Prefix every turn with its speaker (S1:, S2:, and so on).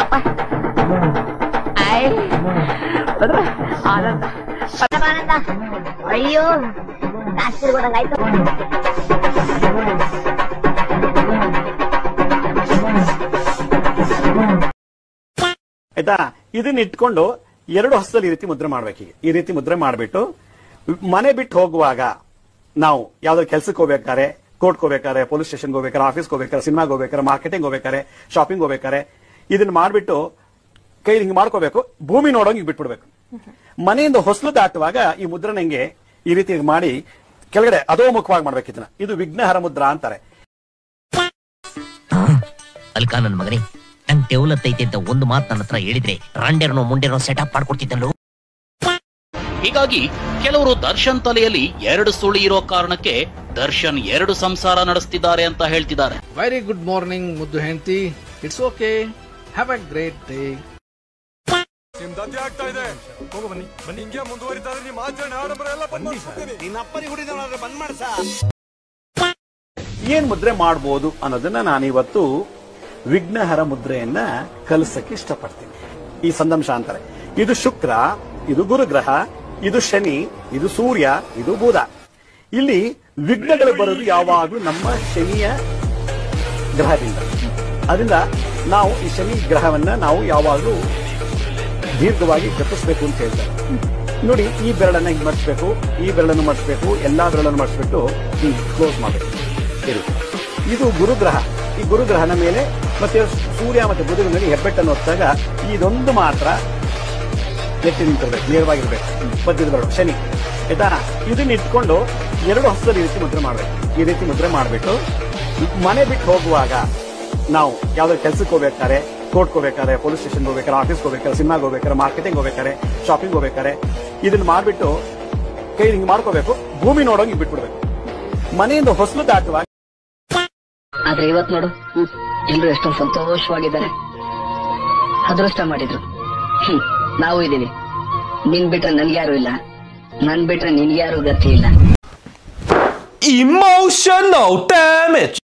S1: ಅಪ್ಪ ಆನಂದ ಅಯ್ಯೋ ಕಾಶ್ಮೀರ ಹೋದಂಗಾಯ್ತು.
S2: ಆಯ್ತಾ, ಇದನ್ನ ಇಟ್ಕೊಂಡು 2 ಹಸ್ತದಲ್ಲಿ ಈ ರೀತಿ ಮುದ್ರೆ ಮಾಡ್ಬೇಕು. ಈ ರೀತಿ ಮುದ್ರೆ ಮಾಡ್ಬಿಟ್ಟು ಮನೆ ಬಿಟ್ಟು ಹೋಗುವಾಗ ನಾವು ಯಾವ್ದಾದ್ರು ಕೆಲ್ಸಕ್ಕೆ ಹೋಗ್ಬೇಕಾರೆ, ಕೋರ್ಟ್ಗೆ ಹೋಗ್ಬೇಕಾರೆ, ಪೊಲೀಸ್ ಸ್ಟೇಷನ್ಗೆ ಹೋಗ್ಬೇಕಾರೆ, ಆಫೀಸ್ಗೆ ಹೋಗ್ಬೇಕಾರೆ, ಸಿನಿಮಾಗೆ ಹೋಗ್ಬೇಕಾರೆ, ಮಾರ್ಕೆಟಿಂಗ್ ಹೋಗ್ಬೇಕಾರೆ, ಶಾಪಿಂಗ್ ಹೋಗ್ಬೇಕಾರೆ ಇದನ್ನ ಮಾಡ್ಬಿಟ್ಟು ಕೈ ಹಿಂಗೆ ಮಾಡ್ಕೋಬೇಕು. ಭೂಮಿ ನೋಡೋಂಗ್ ಹಿಂಗ್ ಬಿಟ್ಬಿಡ್ಬೇಕು. ಮನೆಯಿಂದ ಹೊಸಲು ದಾಟುವಾಗ ಈ ಮುದ್ರನ ಹಿಂಗೆ ಈ ರೀತಿ ಮಾಡಿ ಕೆಳಗಡೆ ಅಧೋಮುಖವಾಗಿ ಮಾಡ್ಬೇಕು. ಇದನ್ನ ಇದು ವಿಘ್ನಹರ ಮುದ್ರಾ ಅಂತಾರೆ.
S3: ಅಲ್ಕಾ ನನ್ ಮಗನೇ, ನಂಗೆ ಡೆವಲಪ್ ಐತೆ ಅಂತ ಒಂದು ಮಾತು ನನ್ನ ಹತ್ರ ಹೇಳಿದ್ರೆ ರಾಂಡೇರ್ನೋ ಮುಂಡೇನೋ ಸೆಟಪ್ ಮಾಡ್ಕೊಡ್ತಿದ್ದಲ್ಲೋ.
S4: ಹೀಗಾಗಿ ಕೆಲವರು ದರ್ಶನ್ ತಲೆಯಲ್ಲಿ 2 ಸುಳಿ ಇರೋ ಕಾರಣಕ್ಕೆ ದರ್ಶನ್ 2 ಸಂಸಾರ ನಡೆಸ್ತಿದ್ದಾರೆ ಅಂತ ಹೇಳ್ತಿದ್ದಾರೆ.
S5: ವೆರಿ ಗುಡ್ ಮಾರ್ನಿಂಗ್ ಮುದ್ದು ಹೆಂಡತಿ. It's okay, have a great day.
S6: ನಿಮ್ ದಂಧೆ ಆಗ್ತಾ ಇದೆ. ಹೋಗು ಬನ್ನಿ ಬನ್ನಿ. ಹಿಂಗೆ ಮುಂದುವರಿತಾರೆ ನಿಮ್ಮ ಆಚರಣೆ ಆಡಂಬರ ಎಲ್ಲ ಬಂದ್ ಮಾಡ್ತೀನಿ. ನಿನ್ನ ಅಪ್ಪನಿ ಹುಡಿದವನಾದ್ರೆ ಬಂದ್ ಮಾಡ್ಸ.
S2: ಏನ್ ಮುದ್ರೆ ಮಾಡ್ಬೋದು ಅನ್ನೋದನ್ನ ನಾನಿವತ್ತು ವಿಘ್ನಹರ ಮುದ್ರೆಯನ್ನ ಕಲಿಸಕ್ಕೆ ಇಷ್ಟಪಡ್ತೀನಿ. ಈ ಸಂದಂಶ ಅಂತಾರೆ. ಇದು ಶುಕ್ರ, ಇದು ಗುರುಗ್ರಹ, ಇದು ಶನಿ, ಇದು ಸೂರ್ಯ, ಇದು ಬುಧ. ಇಲ್ಲಿ ವಿಘ್ನಗಳು ಬರೋದು ಯಾವಾಗಲೂ ನಮ್ಮ ಶನಿಯ ಗ್ರಹದಿಂದ. ಅದರಿಂದ ನಾವು ಈ ಶನಿ ಗ್ರಹವನ್ನ ನಾವು ಯಾವಾಗಲೂ ದೀರ್ಘವಾಗಿ ಗತಿಸಬೇಕು ಅಂತ ಹೇಳ್ತಾರೆ. ನೋಡಿ, ಈ ಬೆರಳನ್ನ ಹಿಂಗ್ ಮಾಡಿಸ್ಬೇಕು, ಈ ಬೆರಳನ್ನು ಮಾಡಿಸ್ಬೇಕು, ಎಲ್ಲಾ ಬೆರಳನ್ನು ಮಾಡಿಸ್ಬಿಟ್ಟು ಹಿಂಗ್ ಕ್ಲೋಸ್ ಮಾಡಬೇಕು. ಇದು ಗುರುಗ್ರಹ. ಈ ಗುರುಗ್ರಹನ ಮೇಲೆ ಮತ್ತೆ ಸೂರ್ಯ ಮತ್ತೆ ಬುಧನ ಮೇಲೆ ಹೆಬ್ಬೆಟ್ಟನ್ನು ಹೊತ್ತಾಗ ಇದೊಂದು ಮಾತ್ರ ಎತ್ತಿ ನಿಂತಿರ್ಬೇಕು, ನೇರವಾಗಿರ್ಬೇಕು. ಬದ್ದಿದ ಬೆರಳು ಶನಿ. ಆಯ್ತಾ, ಇದನ್ನ ಇಟ್ಕೊಂಡು 2 ಹಸ್ತದಲ್ಲಿ ಈ ರೀತಿ ಮುದ್ರೆ ಮಾಡ್ಬೇಕು. ಈ ರೀತಿ ಮುದ್ರೆ ಮಾಡ್ಬಿಟ್ಟು ಮನೆ ಬಿಟ್ಟು ಹೋಗುವಾಗ ನಾವು ಯಾವ್ದಾದ್ರು ಕೆಲ್ಸಕ್ಕೆ ಹೋಗ್ಬೇಕಾರೆ, ಕೋರ್ಟ್ಗೆ ಹೋಗ್ಬೇಕಾರೆ, ಪೊಲೀಸ್ ಸ್ಟೇಷನ್ಗೆ ಹೋಗ್ಬೇಕಾರೆ, ಆಫೀಸ್ಗೆ ಹೋಗ್ಬೇಕಾರೆ, ಸಿನಿಮಾಗೆ ಹೋಗ್ಬೇಕಾರೆ, ಮಾರ್ಕೆಟಿಂಗ್ ಹೋಗ್ಬೇಕಾರೆ, ಶಾಪಿಂಗ್ ಹೋಗ್ಬೇಕಾರೆ ಇದನ್ನ ಮಾಡ್ಬಿಟ್ಟು ಕೈ ಹಿಂಗ್ ಮಾಡ್ಕೋಬೇಕು. ಭೂಮಿ ನೋಡೋಂಗ್ ಬಿಟ್ಬಿಡ್ಬೇಕು. ಮನೆಯಿಂದ ಹೊಸಲು ದಾಟುವಾಗ.
S1: ಆದ್ರೆ ಇವತ್ ನೋಡು, ಎಲ್ರು ಎಷ್ಟೊಂದು ಸಂತೋಷವಾಗಿದ್ದಾರೆ. ಅದೃಷ್ಟ ಮಾಡಿದ್ರು. ನಾವು ಇದೀವಿ. ನಿನ್ ಬಿಟ್ರೆ ನನ್ಗ್ಯಾರು ಇಲ್ಲ, ನನ್ ಬಿಟ್ರೆ ನಿನ್ಗ್ಯಾರು ಗತಿ ಇಲ್ಲ.
S7: Emotional damage.